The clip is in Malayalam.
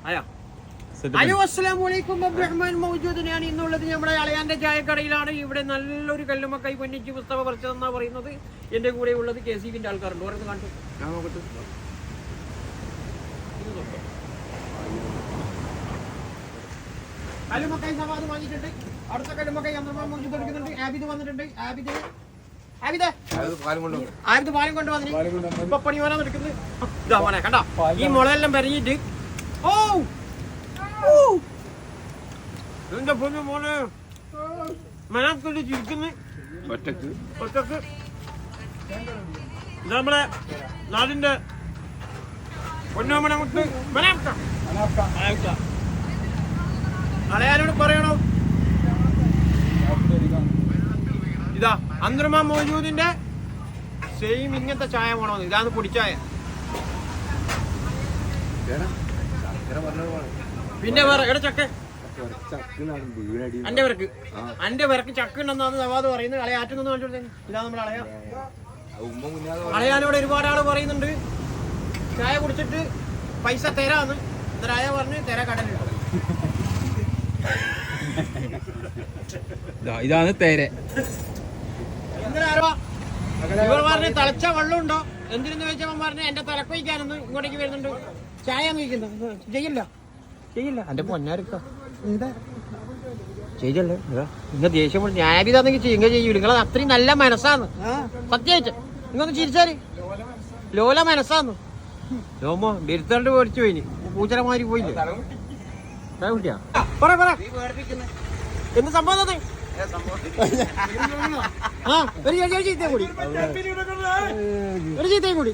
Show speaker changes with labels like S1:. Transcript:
S1: ഹലോ അസ്സലാമു അലൈക്കും. അബ്ദുറഹ്മാൻ മൗജൂദ്. ഞാൻ ഇന്നുള്ളത് നമ്മുടെ അളയാന്റെ ചായക്കടയിലാണ്. ഇവിടെ നല്ലൊരു കല്ലുമക്കായി പൊന്നിച്ച് പുസ്തകം പറിച്ചതെന്നാണ് പറയുന്നത്. എന്റെ കൂടെ ഉള്ളത് KCB ആൾക്കാരുണ്ട്. ഓരോന്ന് കാണിച്ചു ഞാൻ നോക്കട്ടെ. കല്ലുമക്കായി സവാദ് വാങ്ങിയിട്ടുണ്ട്. അടുത്ത കല്ലുമക്കായി അബ്ദുറഹ്മാൻ മൗജൂദ് എടുക്കുന്നുണ്ട്. ആബിദ് വന്നിട്ടുണ്ട്. ആബിദ് പാലും കൊണ്ട് വന്നിട്ട് ഇപ്പൊ പണി വരാൻ എടുക്കുന്നത്. ഇതാ മോനെ കണ്ടോ, ഈ മുളയെല്ലാം പെരഞ്ഞിട്ട് എന്റെ പൊന്നു മോനെ മനാക്കൊണ്ട് ചിരിക്കുന്നു ഒറ്റക്ക്. നമ്മളെ നാടിന്റെ പൊന്നോമനമുട്ട് അളയാനോട് പറയണോ, ഇതാ അബ്ദുറഹ്മാൻ മൗജൂദിന്റെ സെയിം ഇങ്ങനത്തെ ചായ വേണോന്ന്. ഇതാണ് പൊടിച്ചായ. പിന്നെ വേറെ എവിടെ ചക്ക അന്റെ വിറക്ക് ചക്ക ഉണ്ടെന്നാണ് സവാദ് പറയുന്നത്. അളയാറ്റൊന്നും കാണിച്ചു. ഇതാ നമ്മുടെ അളയാനോട് ഒരുപാട് ആള് പറയുന്നുണ്ട് ചായ കുടിച്ചിട്ട് പൈസ തരാന്ന്. എന്നിട്ട് പറഞ്ഞ് തരാ കടലുണ്ട്.
S2: ഇതാണ് തേരെ.
S1: ഇവർ പറഞ്ഞ് തിളച്ച വെള്ളമുണ്ടോ എന്തിനെന്ന് ചോദിച്ചവൻ പറഞ്ഞ് എന്റെ തലക്കൊയ്ക്കാനൊന്ന് ഇങ്ങോട്ടേക്ക് വരുന്നുണ്ട്. ചായ നോക്കുന്നത് ചെയ്യില്ല എന്റെ പൊന്നാരിക്ക ചെയ്യല്ലേ. നിങ്ങൾ ദേഷ്യം ന്യായവിധാന്നെങ്കിൽ ചെയ്യുക ചെയ്യൂല. നിങ്ങളത് അത്രയും നല്ല മനസ്സാന്ന് സത്യമായിട്ട്. നിങ്ങൊന്ന് ചിരിച്ചാല് ലോല മനസ്സാന്ന്. ലോമോ ബിരുത്താണ്ട് മേടിച്ചു പോയിന് പൂച്ചരമാരി പോയില്ലേ. കുട്ടിയാ പറ എന്ത് സംഭവം അത്? ഒരു ചീത്തയും കൂടി